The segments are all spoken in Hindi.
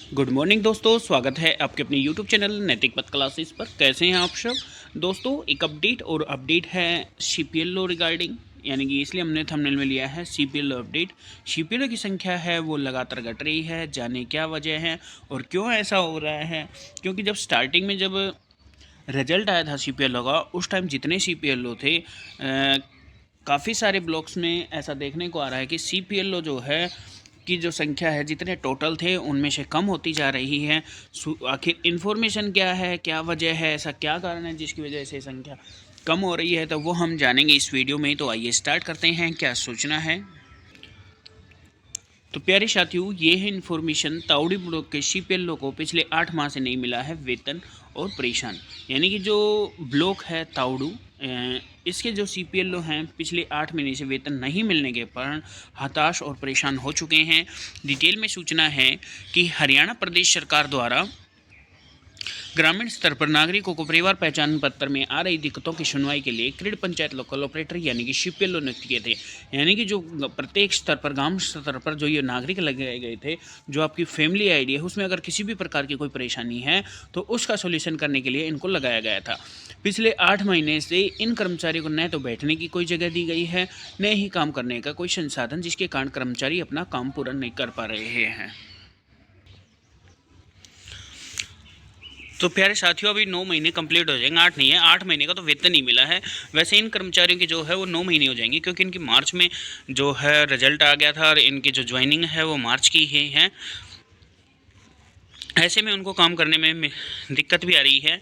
गुड मॉर्निंग दोस्तों, स्वागत है आपके अपने यूट्यूब चैनल नैतिक पथ क्लासेस पर। कैसे हैं आप सब दोस्तों। एक अपडेट है सीपीएलओ रिगार्डिंग, यानी कि इसलिए हमने थंबनेल में लिया है सीपीएलओ अपडेट। सीपीएलओ की संख्या है वो लगातार घट रही है, जाने क्या वजह है और क्यों ऐसा हो रहा है। क्योंकि जब स्टार्टिंग में जब रिजल्ट आया था सीपीएलओ का, उस टाइम जितने सीपीएलओ थे काफ़ी सारे ब्लॉक्स में ऐसा देखने को आ रहा है कि सीपीएलओ जो है की जो संख्या है, जितने टोटल थे उनमें से कम होती जा रही है। आखिर इन्फॉर्मेशन क्या है, क्या वजह है, ऐसा क्या कारण है जिसकी वजह से संख्या कम हो रही है, तो वो हम जानेंगे इस वीडियो में। तो आइए स्टार्ट करते हैं, क्या सोचना है। तो प्यारे साथियों, ये है इन्फॉर्मेशन। ताउड़ी ब्लॉक के सीपीएलओ को पिछले 8 माह से नहीं मिला है वेतन और परेशान। यानी कि जो ब्लॉक है ताउड़ू, इसके जो सीपीएलओ हैं पिछले 8 महीने से वेतन नहीं मिलने के कारण हताश और परेशान हो चुके हैं। डिटेल में सूचना है कि हरियाणा प्रदेश सरकार द्वारा ग्रामीण स्तर पर नागरिकों को परिवार पहचान पत्र में आ रही दिक्कतों की सुनवाई के लिए क्रीड पंचायत लोकल ऑपरेटर यानी कि सीपीएलओ नियुक्त किए थे। यानी कि जो प्रत्येक स्तर पर, गांव स्तर पर जो ये नागरिक लगाए गए थे, जो आपकी फैमिली आईडी है उसमें अगर किसी भी प्रकार की कोई परेशानी है तो उसका सोल्यूशन करने के लिए इनको लगाया गया था। पिछले 8 महीने से इन कर्मचारियों को न तो बैठने की कोई जगह दी गई है, न ही काम करने का कोई संसाधन, जिसके कारण कर्मचारी अपना काम पूरा नहीं कर पा रहे हैं। तो प्यारे साथियों, अभी 9 महीने कंप्लीट हो जाएंगे, 8 नहीं है, 8 महीने का तो वेतन नहीं मिला है। वैसे इन कर्मचारियों की जो है वो 9 महीने हो जाएंगे, क्योंकि इनकी मार्च में जो है रिजल्ट आ गया था और इनकी जो ज्वाइनिंग है वो मार्च की ही है। ऐसे में उनको काम करने में दिक्कत भी आ रही है,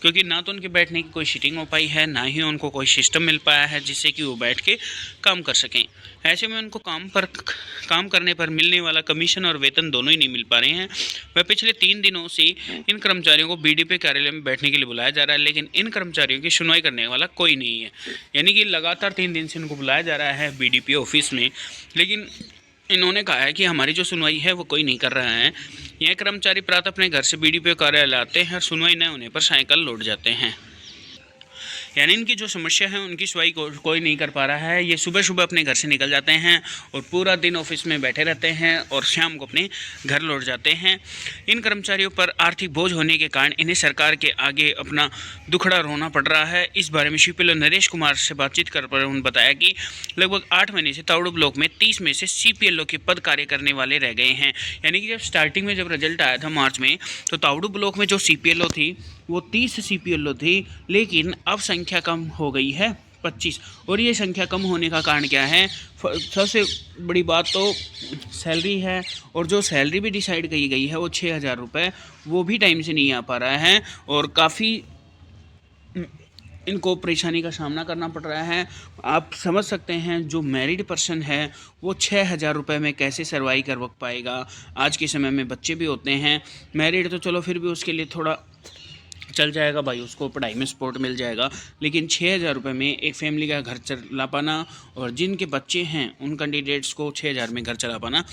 क्योंकि ना तो उनके बैठने की कोई सीटिंग हो पाई है, ना ही उनको कोई सिस्टम मिल पाया है जिससे कि वो बैठ के काम कर सकें। ऐसे में उनको काम करने पर मिलने वाला कमीशन और वेतन दोनों ही नहीं मिल पा रहे हैं। वह पिछले 3 दिनों से इन कर्मचारियों को बीडीपी कार्यालय में बैठने के लिए बुलाया जा रहा है, लेकिन इन कर्मचारियों की सुनवाई करने वाला कोई नहीं है। यानी कि लगातार 3 दिन से इनको बुलाया जा रहा है बीडीपी ऑफिस में, लेकिन इन्होंने कहा है कि हमारी जो सुनवाई है वो कोई नहीं कर रहा है। यह कर्मचारी प्रातः अपने घर से बीडीपीओ कार्यालय आते हैं और सुनवाई न होने पर साइकिल लौट जाते हैं। यानी इनकी जो समस्या है उनकी सुनवाई कोई नहीं कर पा रहा है। ये सुबह सुबह अपने घर से निकल जाते हैं और पूरा दिन ऑफिस में बैठे रहते हैं और शाम को अपने घर लौट जाते हैं। इन कर्मचारियों पर आर्थिक बोझ होने के कारण इन्हें सरकार के आगे अपना दुखड़ा रोना पड़ रहा है। इस बारे में सीपीएलओ नरेश कुमार से बातचीत कर पर उन्होंने बताया कि लगभग 8 महीने से ताउड़ू ब्लॉक में 30 में से सीपीएलओ के पद कार्य करने वाले रह गए हैं। यानी कि जब स्टार्टिंग में जब रिजल्ट आया था मार्च में, तो ताउड़ू ब्लॉक में जो सीपीएलओ थी वो 30 सीपीएलओ थी, लेकिन अब संख्या कम हो गई है 25। और ये संख्या कम होने का कारण क्या है? सबसे बड़ी बात तो सैलरी है, और जो सैलरी भी डिसाइड की गई है वो 6,000 रुपये, वो भी टाइम से नहीं आ पा रहा है और काफ़ी इनको परेशानी का सामना करना पड़ रहा है। आप समझ सकते हैं जो मैरिड पर्सन है वो 6,000 रुपये में कैसे सर्वाइव कर पाएगा। आज के समय में बच्चे भी होते हैं, मैरिड तो चलो फिर भी उसके लिए थोड़ा चल जाएगा भाई, उसको पढ़ाई में सपोर्ट मिल जाएगा, लेकिन 6,000 रुपये में एक फैमिली का घर चला पाना, और जिनके बच्चे हैं उन कैंडिडेट्स को 6,000 में घर चला पाना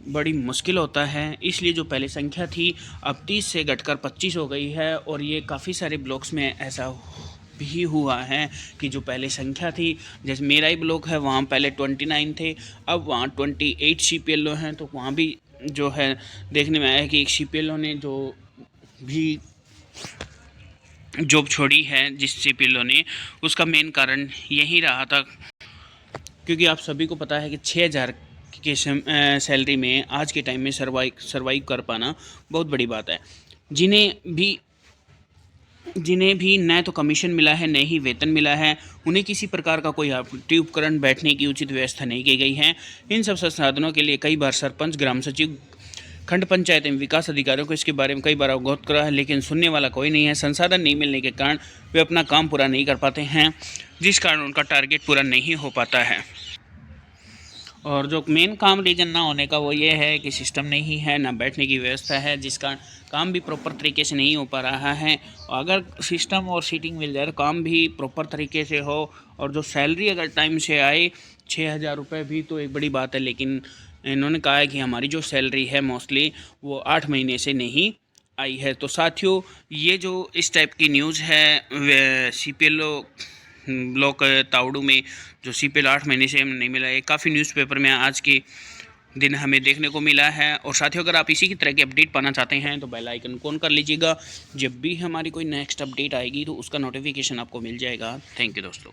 बड़ी मुश्किल होता है। इसलिए जो पहले संख्या थी अब 30 से घटकर 25 हो गई है, और ये काफ़ी सारे ब्लॉक्स में ऐसा भी हुआ है कि जो पहले संख्या थी, जैसे मेरा ही ब्लॉक है, वहाँ पहले 29 थे, अब वहाँ 28 सीपीएलओ हैं। तो वहाँ भी जो है देखने में आया है कि एक सीपीएलओ ने जो भी जॉब छोड़ी है जिस सीपीएलओ ने, उसका मेन कारण यही रहा था, क्योंकि आप सभी को पता है कि 6,000 के सैलरी में आज के टाइम में सर्वाइव कर पाना बहुत बड़ी बात है। जिन्हें भी न तो कमीशन मिला है न ही वेतन मिला है, उन्हें किसी प्रकार का कोई आपूर्ति उपकरण, बैठने की उचित व्यवस्था नहीं की गई है। इन सब संसाधनों के लिए कई बार सरपंच, ग्राम सचिव, खंड पंचायत एवं विकास अधिकारियों को इसके बारे में कई बार अवगत करा है, लेकिन सुनने वाला कोई नहीं है। संसाधन नहीं मिलने के कारण वे अपना काम पूरा नहीं कर पाते हैं, जिस कारण उनका टारगेट पूरा नहीं हो पाता है। और जो मेन काम रीजन ना होने का वो ये है कि सिस्टम नहीं है, ना बैठने की व्यवस्था है, जिस कारण काम भी प्रॉपर तरीके से नहीं हो पा रहा है। अगर सिस्टम और सीटिंग मिल जाए तो काम भी प्रॉपर तरीके से हो, और जो सैलरी अगर टाइम से आए 6,000 रुपये भी तो एक बड़ी बात है। लेकिन इन्होंने कहा है कि हमारी जो सैलरी है मोस्टली वो 8 महीने से नहीं आई है। तो साथियों, ये जो इस टाइप की न्यूज़ है सीपीएलओ ब्लॉक ताउड़ू में जो सीपीएल 8 महीने से नहीं मिला है, काफ़ी न्यूज़पेपर में आज की दिन हमें देखने को मिला है। और साथियों, अगर आप इसी की तरह की अपडेट पाना चाहते हैं तो बेल आइकन को ऑन कर लीजिएगा। जब भी हमारी कोई नेक्स्ट अपडेट आएगी तो उसका नोटिफिकेशन आपको मिल जाएगा। थैंक यू दोस्तों।